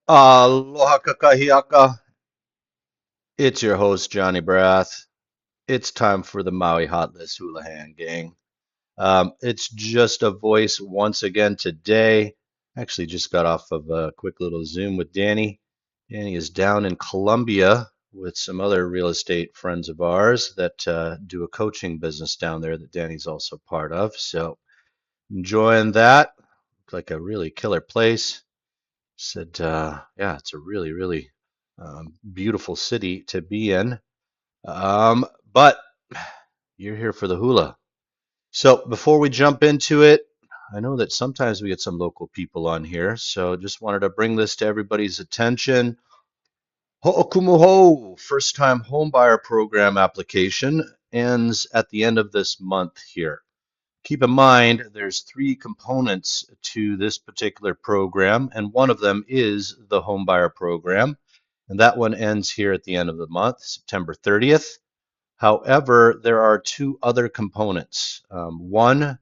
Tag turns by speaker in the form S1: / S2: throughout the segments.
S1: Aloha kakahiaka. It's your host, Johnny Brath. It's time for the Maui Hot List Hulahan gang. It's just a voice once again today. Actually, just got off of a quick little Zoom with Danny. Danny is down in Colombia with some other real estate friends of ours that do a coaching business down there that Danny's also part of. So, enjoying that. Looks like a really killer place. Said, yeah, it's a really beautiful city to be in. But you're here for the hula. So before we jump into it, I know that sometimes we get some local people on here, so just wanted to bring this to everybody's attention. Ho'okumuho, first time homebuyer program application ends at the end of this month here. Keep in mind, there's three components to this particular program, and one of them is the homebuyer program. And that one ends here at the end of the month, September 30th. However, there are two other components. One,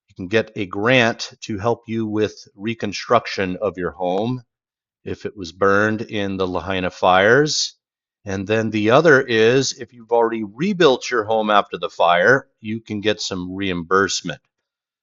S1: you can get a grant to help you with reconstruction of your home if it was burned in the Lahaina fires. And then the other is if you've already rebuilt your home after the fire, you can get some reimbursement.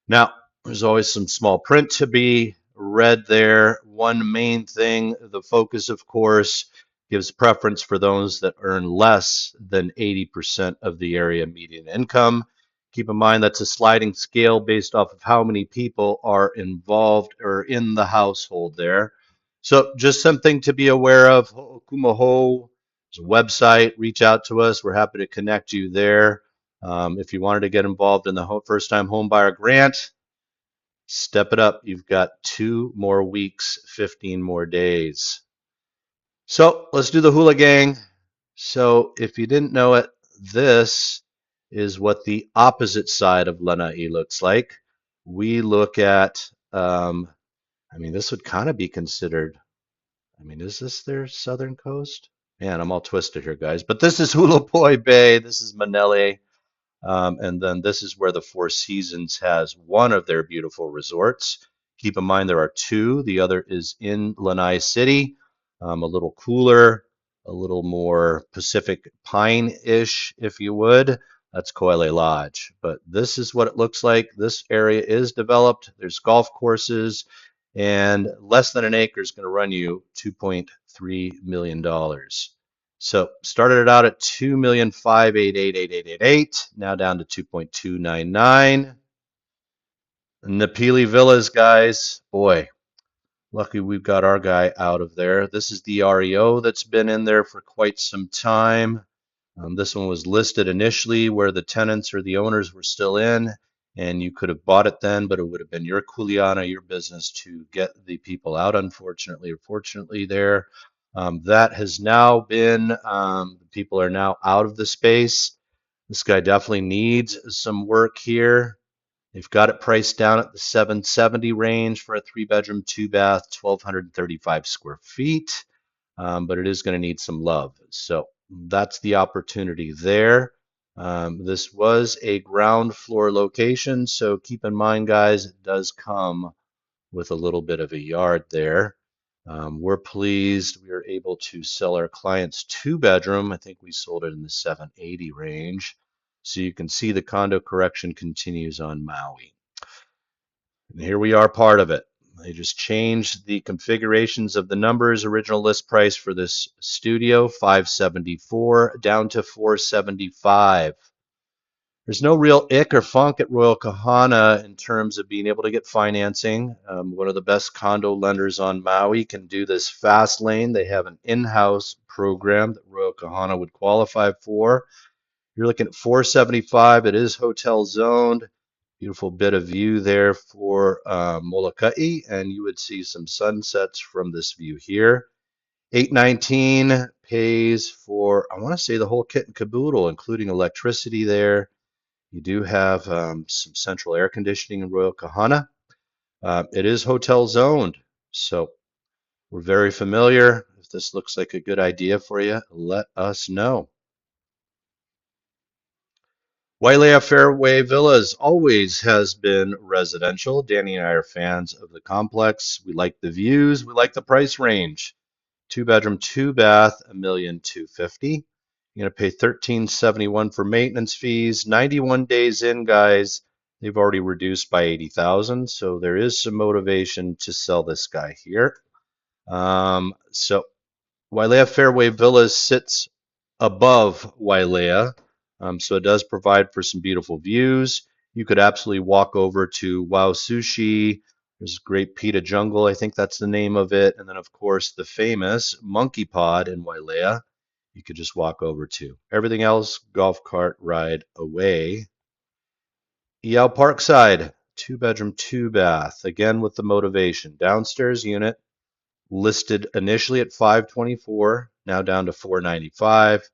S1: Now, there's always some small print to be read there. One main thing, the focus, of course, gives preference for those that earn less than 80% of the area median income. Keep in mind that's a sliding scale based off of how many people are involved or in the household there. So just something to be aware of. Kumaho is a website. Reach out to us. We're happy to connect you there. If you wanted to get involved in the first time home buyer grant, step it up. You've got 2 more weeks, 15 more days. So let's do the hula gang. So if you didn't know it, this is what the opposite side of Lanai looks like. We look at, this would kind of be considered, is this their southern coast? Man, I'm all twisted here, guys. But this is Hulapoi Bay. This is Manele. And then this is where the Four Seasons has one of their beautiful resorts. Keep in mind there are two. The other is in Lanai City, a little cooler, a little more Pacific Pine-ish, if you would. That's Koile Lodge. But this is what it looks like. This area is developed. There's golf courses, and less than an acre is going to run you $2.3 million. So started it out at 2,588,888, now down to 2.299. Napili Villas, guys, boy, lucky we've got our guy out of there. This is the REO that's been in there for quite some time. This one was listed initially where the tenants or the owners were still in, and you could have bought it then, but it would have been your kuleana, your business to get the people out, unfortunately or fortunately there. That has now been, people are now out of the space. This guy definitely needs some work here. They've got it priced down at the 770 range for a 3 bedroom, 2 bath, 1,235 square feet, but it is going to need some love. So that's the opportunity there. This was a ground floor location, so keep in mind, guys, it does come with a little bit of a yard there. We're pleased we were able to sell our clients 2 bedroom. I think we sold it in the 780 range. So you can see the condo correction continues on Maui. And here we are, part of it. They just changed the configurations of the numbers. Original list price for this studio, 574 down to 475. There's no real ick or funk at Royal Kahana in terms of being able to get financing. One of the best condo lenders on Maui can do this fast lane. They have an in-house program that Royal Kahana would qualify for. You're looking at 475. It is hotel zoned. Beautiful bit of view there for Molokai, and you would see some sunsets from this view here. 819 pays for, I want to say, the whole kit and caboodle, including electricity there. You do have some central air conditioning in Royal Kahana. It is hotel zoned, so we're very familiar. If this looks like a good idea for you, let us know. Wailea Fairway Villas always has been residential. Danny and I are fans of the complex. We like the views. We like the price range. Two bedroom, two bath, 1,250,000. You're gonna pay 1371 for maintenance fees. 91 days in, guys. They've already reduced by 80,000, so there is some motivation to sell this guy here. So Wailea Fairway Villas sits above Wailea, so it does provide for some beautiful views. You could absolutely walk over to Wow Sushi. There's Great Pita Jungle, I think that's the name of it. And then, of course, the famous Monkey Pod in Wailea. You could just walk over to. Everything else, golf cart ride away. Yao Parkside, two bedroom, two bath. Again, with the motivation. Downstairs unit listed initially at 524, now down to 495.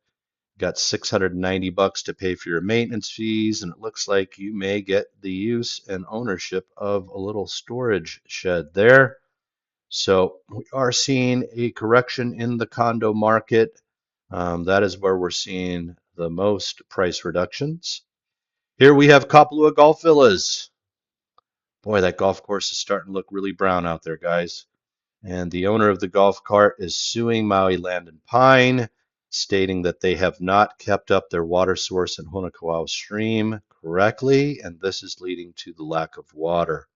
S1: Got 690 bucks to pay for your maintenance fees, and it looks like you may get the use and ownership of a little storage shed there. So we are seeing a correction in the condo market. That is where we're seeing the most price reductions. Here we have Kapalua Golf Villas. Boy, that golf course is starting to look really brown out there, guys. And the owner of the golf cart is suing Maui Land and Pine, stating that they have not kept up their water source in Honokawau Stream correctly, and this is leading to the lack of water.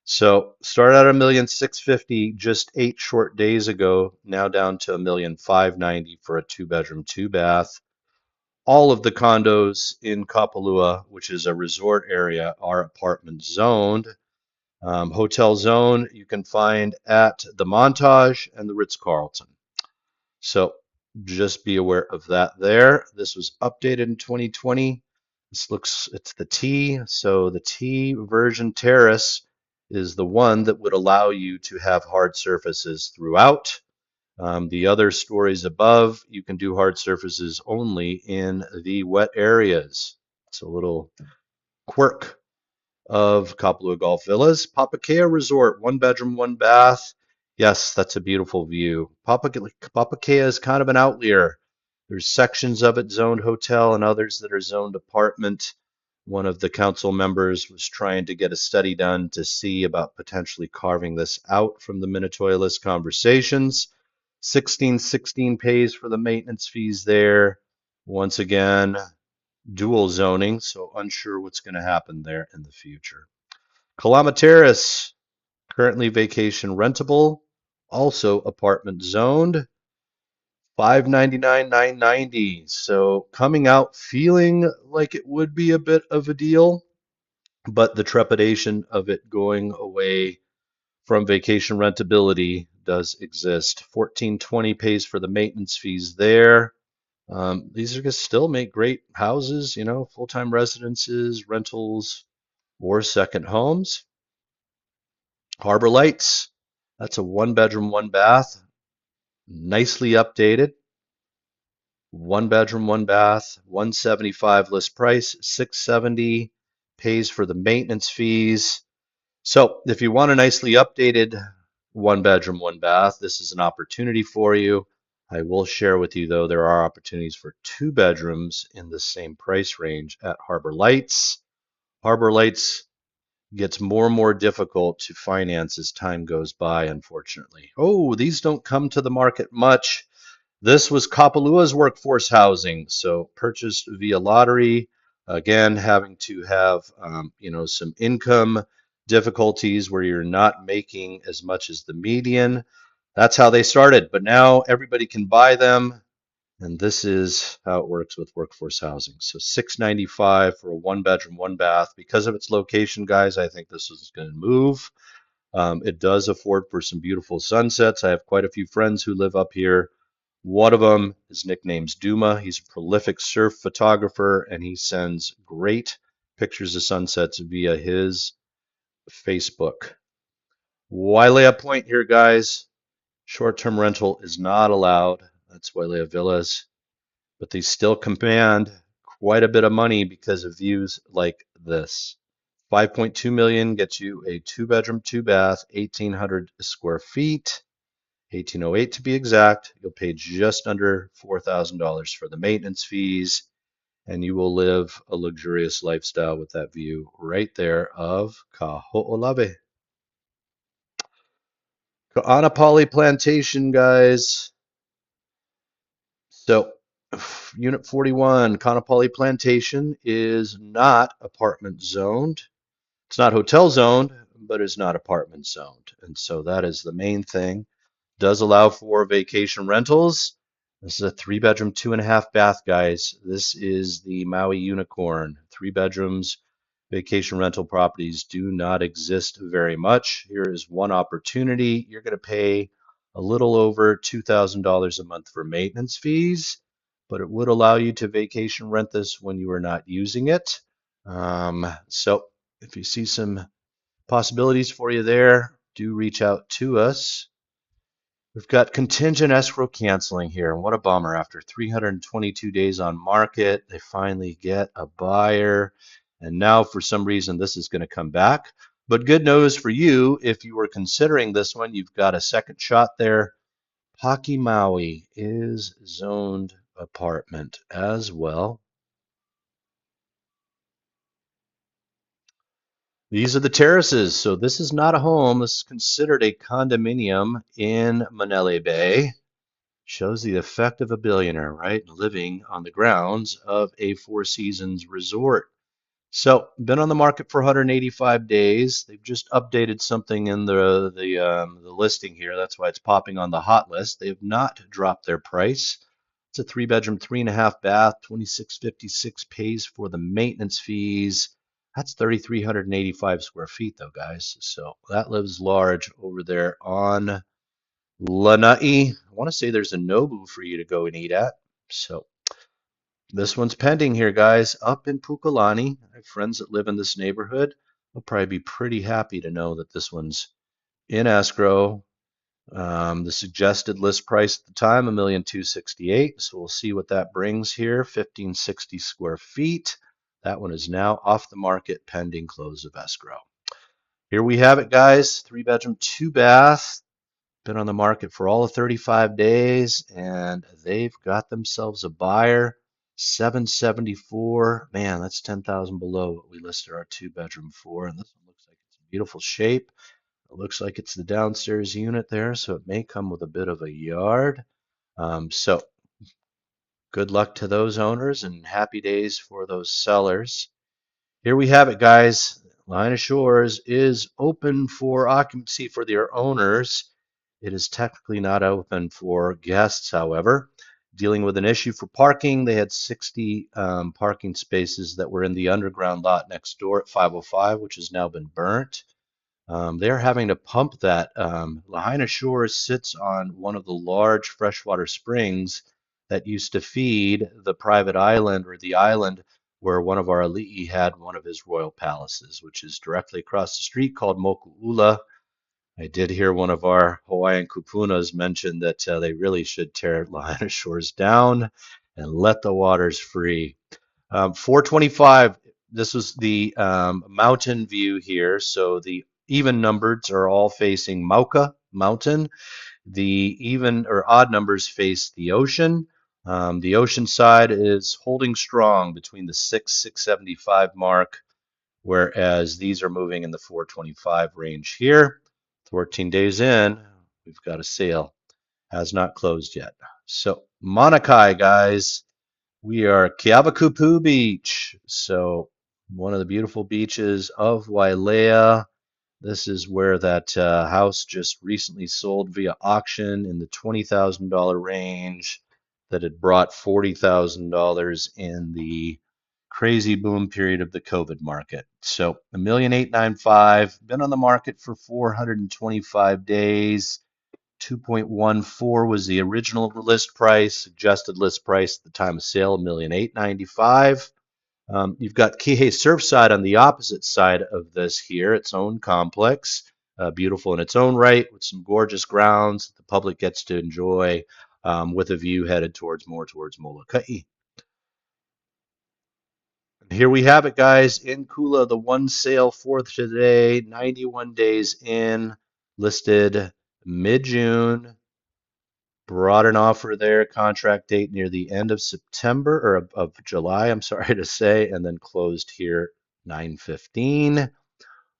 S1: So started at 1,650,000 just 8 short days ago, now down to 1,590,000 for a two-bedroom, two-bath. All of the condos in Kapalua, which is a resort area, are apartment zoned. Hotel zone you can find at the Montage and the Ritz-Carlton. So just be aware of that there. This was updated in 2020. It's the T. So the T version terrace is the one that would allow you to have hard surfaces throughout. The other stories above, you can do hard surfaces only in the wet areas. It's a little quirk of Kapalua Golf Villas. Papakea Resort, one bedroom, one bath. Yes, that's a beautiful view. Papakea is kind of an outlier. There's sections of it zoned hotel and others that are zoned apartment. One of the council members was trying to get a study done to see about potentially carving this out from the Minatoya list conversations. 1616 pays for the maintenance fees there. Once again, dual zoning, so unsure what's going to happen there in the future. Kalama Terrace, currently vacation rentable, also apartment zoned, 599, 990. So coming out feeling like it would be a bit of a deal, but the trepidation of it going away from vacation rentability does exist. 1420 pays for the maintenance fees there. These are going to still make great houses, full-time residences, rentals, or second homes. Harbor Lights, that's a one bedroom, one bath, nicely updated. One bedroom, one bath, 175 list price, 670 pays for the maintenance fees. So if you want a nicely updated one bedroom, one bath, this is an opportunity for you. I will share with you, though, there are opportunities for two bedrooms in the same price range at Harbor Lights. Harbor Lights gets more and more difficult to finance as time goes by, unfortunately. Oh, these don't come to the market much. This was Kapalua's workforce housing, so purchased via lottery. Again, having to have some income difficulties where you're not making as much as the median. That's how they started, but now everybody can buy them, and this is how it works with workforce housing. So 695 for a one bedroom, one bath. Because of its location, guys, I think this is going to move. It does afford for some beautiful sunsets. I have quite a few friends who live up here. One of them, his nickname's Duma. He's a prolific surf photographer, and he sends great pictures of sunsets via his Facebook. Wailea Point here, guys. Short-term rental is not allowed. That's Wailea Villas, but they still command quite a bit of money because of views like this. 5.2 million gets you a two-bedroom, two-bath, 1,800 square feet. 1808 to be exact. You'll pay just under $4,000 for the maintenance fees. and you will live a luxurious lifestyle with that view right there of Kaho'olawe. Ka'anapali Plantation, guys. So, Unit 41, Kaanapali Plantation is not apartment zoned. It's not hotel zoned, but it's not apartment zoned. And so that is the main thing. Does allow for vacation rentals. This is a 3 bedroom, 2.5 bath, guys. This is the Maui Unicorn. 3 bedrooms. Vacation rental properties do not exist very much. Here is one opportunity. You're going to pay a little over $2,000 a month for maintenance fees, but it would allow you to vacation rent this when you are not using it. So if you see some possibilities for you there, do reach out to us. We've got contingent escrow canceling here. What a bummer. After 322 days on market, they finally get a buyer. And now, for some reason, this is going to come back. But good news for you, if you were considering this one, you've got a second shot there. Paki Maui is zoned apartment as well. These are the terraces. So this is not a home. This is considered a condominium in Manele Bay. Shows the effect of a billionaire, right? Living on the grounds of a Four Seasons resort. So, been on the market for 185 days. They've just updated something in the listing here. That's why it's popping on the hot list. They have not dropped their price. It's a 3 bedroom, 3.5 bath, 2656 pays for the maintenance fees. That's 3,385 square feet, though, guys. So that lives large over there on Lanai. I want to say there's a Nobu for you to go and eat at. So this one's pending here, guys, up in Pukalani. I have friends that live in this neighborhood. They'll probably be pretty happy to know that this one's in escrow. The suggested list price at the time, $1,268,000. So we'll see what that brings here. 1,560 square feet. That one is now off the market pending close of escrow. Here we have it, guys. 3 bedroom, 2 bath. Been on the market for all of 35 days, and they've got themselves a buyer. 774. Man, that's 10,000 below what we listed our 2 bedroom for. And this one looks like it's in beautiful shape. It looks like it's the downstairs unit there, so it may come with a bit of a yard. So good luck to those owners and happy days for those sellers. Here we have it, guys. Lahaina Shores is open for occupancy for their owners. It is technically not open for guests, however. Dealing with an issue for parking, they had 60 parking spaces that were in the underground lot next door at 505, which has now been burnt. They're having to pump that. Lahaina Shores sits on one of the large freshwater springs that used to feed the private island or the island where one of our ali'i had one of his royal palaces, which is directly across the street called Moku'ula. I did hear one of our Hawaiian kupunas mention that they really should tear Lahaina Shores down and let the waters free. 425, this was the mountain view here. So the even numbers are all facing Mauka Mountain. The even or odd numbers face the ocean. The ocean side is holding strong between the 675 mark, whereas these are moving in the 425 range here. 14 days in, we've got a sale. Has not closed yet. So Monakai, guys, we are Keawakupu Beach. So one of the beautiful beaches of Wailea. This is where that house just recently sold via auction in the $20,000 range that had brought $40,000 in the crazy boom period of the COVID market. So $1,895,000, been on the market for 425 days. 2.14 was the original list price, suggested list price at the time of sale, $1,895,000. You've got Kihei Surfside on the opposite side of this here, its own complex, beautiful in its own right, with some gorgeous grounds that the public gets to enjoy, with a view headed more towards Molokai. Here we have it, guys. In Kula, the one sale for today, 91 days in, listed mid-June. Brought an offer there, contract date near the end of September or of July, I'm sorry to say, and then closed here 9:15.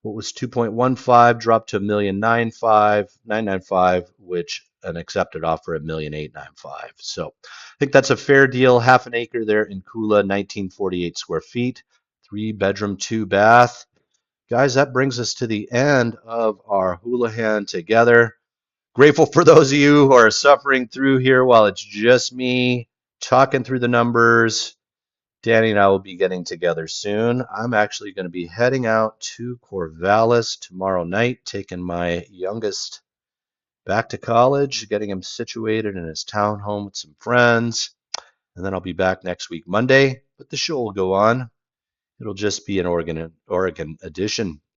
S1: What was 2.15 dropped to a million 995, which an accepted offer at 1,895. So I think that's a fair deal. Half an acre there in Kula, 1948 square feet, 3 bedroom, 2 bath. Guys, that brings us to the end of our Hulahan together. Grateful for those of you who are suffering through here while it's just me talking through the numbers. Danny and I will be getting together soon. I'm actually going to be heading out to Corvallis tomorrow night, taking my youngest back to college, getting him situated in his townhome with some friends. And then I'll be back next week, Monday, but the show will go on. It'll just be an Oregon edition.